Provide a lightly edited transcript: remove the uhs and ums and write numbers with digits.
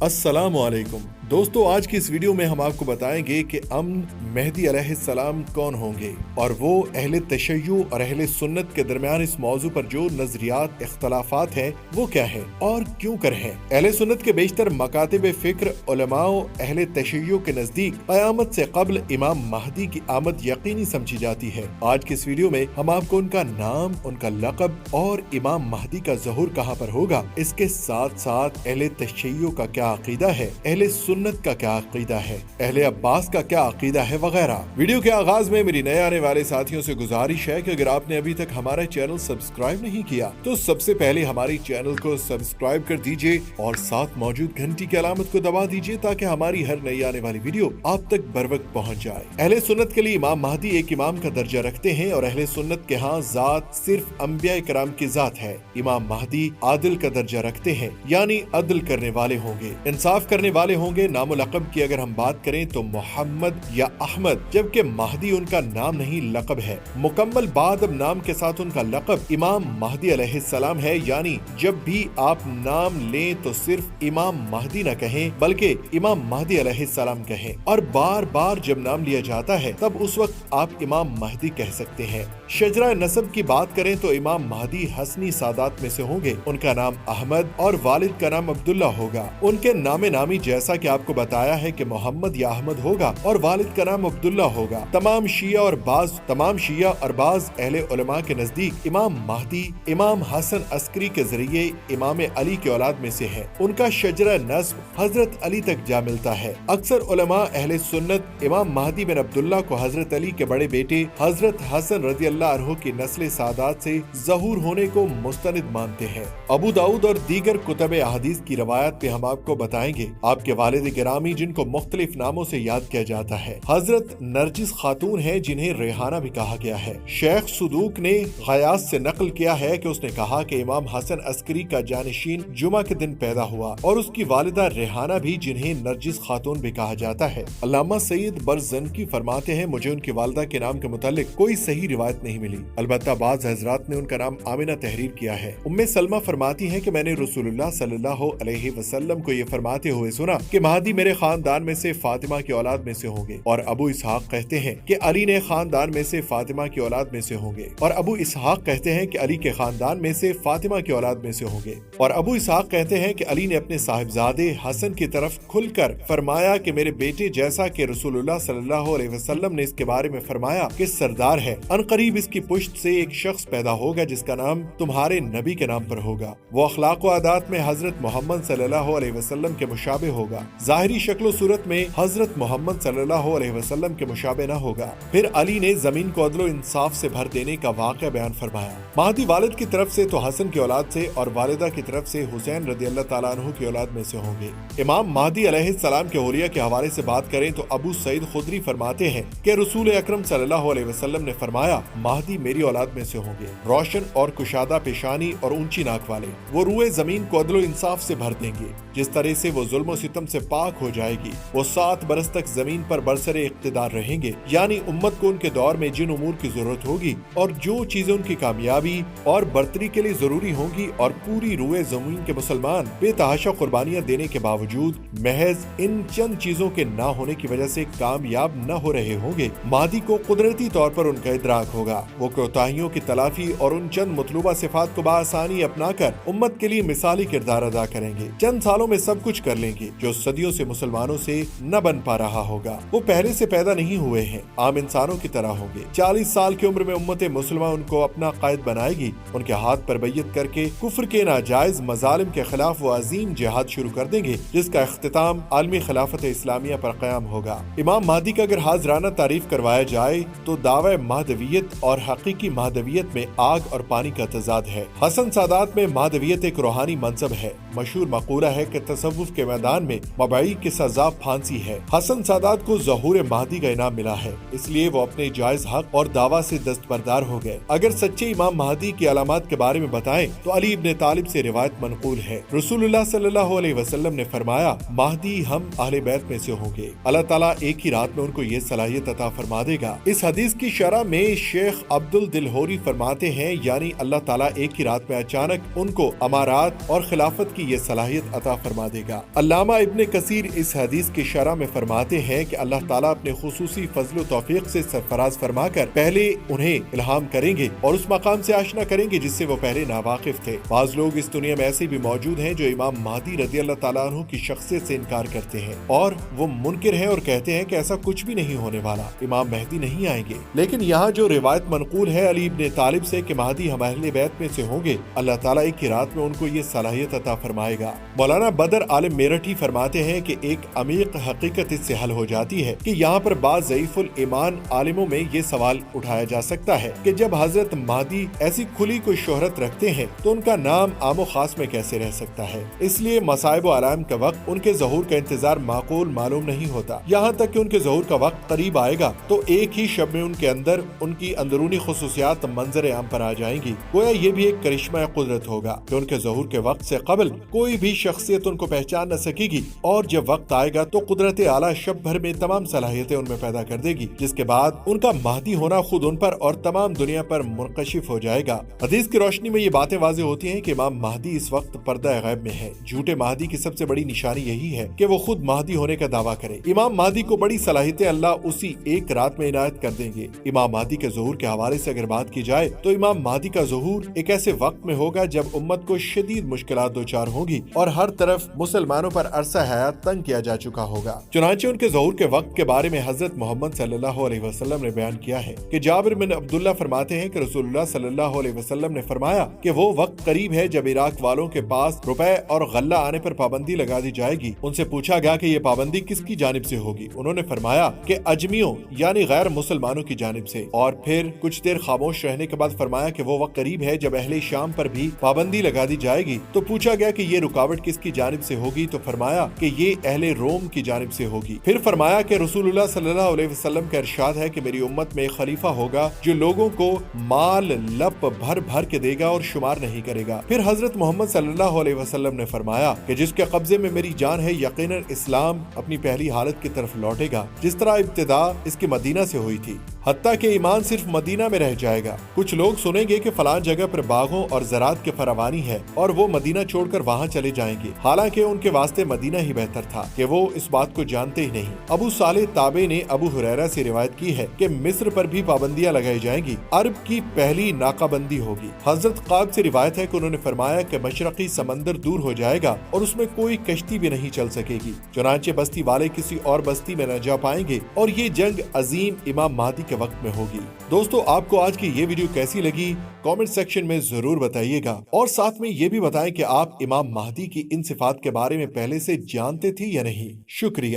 अस्सलामु अलैकुम दोस्तों, आज की इस वीडियो में हम आपको बताएंगे कि महदी अलैहिस्सलाम कौन होंगे और वो अहले तशय्युअ और अहले सुन्नत के दरमियान इस मौजू पर जो नजरियात इख्तलाफात हैं वो क्या है और क्यों कर हैं। अहले सुन्नत के बेशतर मकातिब फिक्र उलमाओ अहले तशय्युअ के नजदीक क़यामत से कब्ल इमाम महदी की आमद यकीनी समझी जाती है। आज की इस वीडियो में हम आपको उनका नाम, उनका लक़ब और इमाम महदी का ज़हूर कहाँ पर होगा, इसके साथ साथ अहले तशय्युअ का क्या अकीदा है, अहले सुन्नत का क्या अकीदा है, अहले अब्बास का क्या अकीदा है वगैरह। वीडियो के आगाज में मेरी नए आने वाले साथियों से गुजारिश है कि अगर आपने अभी तक हमारा चैनल सब्सक्राइब नहीं किया तो सबसे पहले हमारी चैनल को सब्सक्राइब कर दीजिए और साथ मौजूद घंटी की अलामत को दबा दीजिए ताकि हमारी हर नई आने वाली वीडियो आप तक बर वक्त पहुँच जाए। अहले सुन्नत के लिए इमाम महदी एक इमाम का दर्जा रखते हैं और अहले सुन्नत के यहाँ जात सिर्फ अंबिया कराम की जात है। इमाम महदी आदिल का दर्जा रखते हैं, यानी अदल करने वाले होंगे, इंसाफ करने वाले होंगे। नाम लक़ब की अगर हम बात करें तो मोहम्मद या अहमद, जबकि महदी उनका नाम नहीं लक़ब है। मुकम्मल बाद अब नाम के साथ उनका लक़ब इमाम महदी अलैहिस्सलाम है, यानी जब भी आप नाम लें तो सिर्फ इमाम महदी न कहें बल्कि इमाम महदी अलैहिस्सलाम कहें, और बार बार जब नाम लिया जाता है तब उस वक्त आप इमाम महदी कह सकते हैं। शजरा नसब की बात करें तो इमाम महदी हसनी सादात में से होंगे। उनका नाम अहमद और वालिद का नाम अब्दुल्ला होगा। उनके नामे नामी जैसा कि आपको बताया है कि मोहम्मद या अहमद होगा और वालिद का नाम अब्दुल्ला होगा। तमाम शिया और बाज अहले उलमा के नजदीक इमाम महदी इमाम हसन अस्करी के जरिए इमाम अली के औलाद में से है। उनका शजरा नस्ब हजरत अली तक जा मिलता है। अक्सर उलमा अहले सुन्नत इमाम महदी बिन अब्दुल्ला को हजरत अली के बड़े बेटे हजरत हसन रज़ियल्लाहु अन्हु की नस्ल सादात से ज़हूर होने को मुस्तनिद मानते हैं। अबू दाऊद और दीगर कुतुब अहदीस की रवायत पे हम आपको बताएंगे आपके वालिद गिरामी, जिनको मुख्तलिफ नामों से याद किया जाता है, हजरत नरजिस खातून है जिन्हें रेहाना भी कहा गया है। शेख सुदूक ने गयास से नकल किया है कि उसने कहा कि इमाम हसन अस्करी का जानशीन जुमा के दिन पैदा हुआ और उसकी वालिदा रेहाना भी, जिन्हें नरजिस खातून भी कहा जाता है। अल्लामा सईद बरज़नकी फरमाते हैं, मुझे उनकी वालिदा के नाम के मुतालिक कोई सही रिवायत नहीं मिली, अलबत्ता बाज़ हज़रात ने उनका नाम आमिना तहरीर किया है। उम्मे सलमा फरमाती हैं कि मैंने रसूलुल्लाह सल्लल्लाहु अलैहि वसल्लम को ये फरमाते हुए सुना कि महदी मेरे खानदान में से फातिमा की औलाद में से होंगे, और अबू इसहाक कहते हैं कि अली ने खानदान में से फातिमा की औलाद में से होंगे, और अबू इसहाक कहते हैं कि अली के खानदान में से फातिमा की औलाद में से होंगे, और अबू इसहाक कहते हैं कि अली ने अपने साहिबजादे हसन की तरफ खुलकर फरमाया कि मेरे बेटे जैसा कि रसूलुल्लाह सल्लल्लाहु अलैहि वसल्लम ने इसके बारे में फरमाया कि सरदार है, अनकरीब इसकी पुश्त से एक शख्स पैदा होगा जिसका नाम तुम्हारे नबी के नाम पर होगा। वो अखलाक व आदात में हजरत मोहम्मद सल्लल्लाहु अलैहि वसल्लम के मुशाबे होगा, जाहिरी शक्ल सूरत में हजरत मोहम्मद सल्लल्लाहु अलैहि वसल्लम के मुशाबे न होगा। फिर अली ने जमीन को अदलो इंसाफ से भर देने का वाक़या बयान फरमाया। महदी वालिद की तरफ से तो हसन की औलाद से और वालिदा की तरफ से हुसैन रज़ियल्लाहु ताला अन्हु की औलाद में से होंगे। इमाम महदी अलैहिस्सलाम के हुलिया के हवाले से बात करें तो अबू सईद खुदरी फरमाते हैं कि रसूल अकरम सल्लल्लाहु अलैहि वसल्लम ने फरमाया, महदी मेरी औलाद में से होंगे, रोशन और कुशादा पेशानी और ऊंची नाक वाले। वो रूए जमीन को अदलो इंसाफ से भर देंगे, जिस तरह से वो जुल्म सितम से पाक हो जाएगी। वो 7 बरस तक जमीन पर बरसरे इख्तिदार रहेंगे, यानी उम्मत को उनके दौर में जिन उमूर की जरूरत होगी और जो चीजें उनकी कामयाबी और बर्तरी के लिए जरूरी होंगी, और पूरी रूए जमीन के मुसलमान बेतहाशा कुर्बानियां देने के बावजूद महज इन चंद चीजों के ना होने की वजह से कामयाब न हो रहे होंगे। महदी को कुदरती तौर पर उनका इदराक होगा। वो कोताहियों की तलाफी और उन चंद मतलूबा सिफात को बासानी अपनाकर उम्मत के लिए मिसाली किरदार अदा करेंगे। चंद सालों में सब कुछ कर लेंगे जो सदियों से मुसलमानों से न बन पा रहा होगा। वो पहले से पैदा नहीं हुए हैं, आम इंसानों की तरह होंगे। 40 साल की उम्र में उम्मत मुसलमान उनको अपना कायद बनाएगी। उनके हाथ पर बैयत करके कुफ्र के नाजायज मजालिम के खिलाफ वो अजीम जिहाद शुरू कर देंगे, जिसका इख्तिताम आलमी खिलाफत इस्लामिया पर क़याम होगा। इमाम महदी का अगर हाज़राना तारीफ करवाया जाए तो दावा महदवियत और हकीकी महदवियत में आग और पानी का तजाद है। हसन सादात में महदवियत एक रूहानी मनसब है। मशहूर मकूला है कि तसव्वुफ के मैदान में तबाई की सजा फांसी है। हसन सादात को ज़हूर महदी का इनाम मिला है, इसलिए वो अपने जायज हक और दावा से दस्तबरदार हो गए। अगर सच्चे इमाम महदी की अलामात के बारे में बताएं तो अली इब्न तालिब से रिवायत मनकूल है। रसूलुल्लाह सल्लल्लाहु अलैहि वसल्लम ने फरमाया, महदी हम अहले बैत में से होंगे। अल्लाह ताला एक ही रात में उनको ये सलाहियत अता फरमा देगा। इस हदीस की शरह में शेख अब्दुल दिलहोरी फरमाते हैं, यानी अल्लाह ताला एक ही रात में अचानक उनको अमारात और खिलाफत की ये सलाहियत अता फरमा देगा। अल्लामा इब्न कसीर इस हदीस की शरह में फरमाते हैं कि अल्लाह ताला अपने खुसूसी फजल तौफीक से सरफराज फरमाकर पहले उन्हें इल्हाम करेंगे और उस मकाम से आशना करेंगे जिससे वो पहले नावाकिफ थे। बाज लोग इस दुनिया में ऐसे भी मौजूद हैं जो इमाम महदी रज़ी अल्लाह ताला अन्हु की शख्सियत से इनकार करते हैं और वो मुनकिर हैं और कहते हैं कि ऐसा कुछ भी नहीं होने वाला, इमाम महदी नहीं आएंगे। लेकिन यहाँ जो रिवायत मनकूल है अली इब्न तालिब से कि महदी हम अहले बैत में से होंगे, अल्लाह ताला एक ही रात में उनको ये सलाहियत अता फरमाएगा। मौलाना बदर आलिम मेरठी फरमाते हैं कि एक अमीक हकीकत इससे हल हो जाती है कि यहाँ पर बाज़ ज़ईफुल ईमान आलिमों में ये सवाल उठाया जा सकता है कि जब हजरत महदी ऐसी खुली कोई शोहरत रखते हैं तो उनका नाम आमो खास में कैसे रह सकता है। इसलिए मसाइब व अलाइम के वक्त उनके ज़हूर का इंतजार माकूल मालूम नहीं होता। यहाँ तक कि उनके ज़हूर का वक्त करीब आएगा तो एक ही शब में उनके अंदर उनकी अंदरूनी खुसूसियात मंजर आम पर आ जाएंगी। गोया ये भी एक करिश्मा कुदरत होगा कि उनके ज़हूर के वक्त से कबल कोई भी शख्सियत उनको पहचान न सकेगी और जब वक्त आएगा तो कुदरत आला शब भर में तमाम सलाहियतें उनमें पैदा कर देगी, जिसके बाद उनका महदी होना खुद उन पर और तमाम दुनिया पर मुनकशिफ हो जाएगा। हदीस की रोशनी में ये बातें वाज़ेह होती हैं कि इमाम महदी इस वक्त पर्दा गैब में है। झूठे महदी की सबसे बड़ी निशानी यही है कि वो खुद महदी होने का दावा करे। इमाम महदी को बड़ी सलाहियतें अल्लाह उसी एक रात में इनायत कर देंगे। इमाम महदी के ज़हूर के हवाले से अगर बात की जाए तो इमाम महदी का ज़हूर एक ऐसे वक्त में होगा जब उम्मत को शदीद मुश्किलात दो चार होंगी और हर तरफ मुसलमानों पर अरसा हयात तंग किया जा चुका होगा। चुनांचे उनके ज़हूर के वक्त के बारे में हजरत मोहम्मद सल्लल्लाहु अलैहि वसल्लम ने बयान किया है कि जाबिर बिन अब्दुल्ला फरमाते हैं कि रसूलुल्लाह सल्लल्लाहु अलैहि वसल्लम ने फरमाया कि वो वक्त करीब है जब इराक वालों के पास रुपए और गल्ला आने पर पाबंदी लगा दी जाएगी। उनसे पूछा गया कि ये पाबंदी किसकी जानिब से होगी। उन्होंने फरमाया कि अजमियों यानी गैर मुसलमानों की जानिब से। और फिर कुछ देर खामोश रहने के बाद फरमाया कि वो वक्त करीब है जब अहले शाम पर भी पाबंदी लगा दी जाएगी। तो पूछा गया कि ये रुकावट किसकी जानिब से होगी, तो फरमाया कि ये अहले रोम की जानिब से होगी। फिर फरमाया कि रसूलुल्लाह सल्लल्लाहु अलैहि वसल्लम का इरशाद है कि मेरी उम्मत में एक खलीफा होगा जो लोगों को माल लप भर भर के देगा और शुमार नहीं करेगा। फिर हजरत मोहम्मद सल्लल्लाहु अलैहि वसल्लम ने फरमाया कि जिसके कब्जे में मेरी जान है यकीनन इस्लाम अपनी पहली हालत की तरफ लौटेगा जिस तरह इब्तिदा इसकी मदीना से हुई थी, हत्ता कि ईमान सिर्फ मदीना में रह जाएगा। कुछ लोग सुनेंगे कि फलां जगह पर बागों और ज़रात के फरावानी है और वो मदीना छोड़कर वहाँ चले जाएंगे, हालांकि उनके वास्ते मदीना ही बेहतर था कि वो इस बात को जानते ही नहीं। अबू सालेह ताबे ने अबू हुरैरा से रिवायत की है कि मिस्र पर भी पाबंदियां लगाई जाएंगी, अरब की पहली नाकाबंदी होगी। हजरत क़ाब से रिवायत है कि उन्होंने फरमाया कि मशरकी समंदर दूर हो जाएगा और उसमें कोई कश्ती भी नहीं चल सकेगी, चुनांचे बस्ती वाले किसी और बस्ती में न जा पाएंगे और ये जंग अजीम इमाम महदी के वक्त में होगी। दोस्तों, आपको आज की ये वीडियो कैसी लगी कमेंट सेक्शन में जरूर बताइएगा और साथ में ये भी बताएं कि आप इमाम महदी की इन सिफात के बारे में पहले से जानते थे या नहीं। शुक्रिया।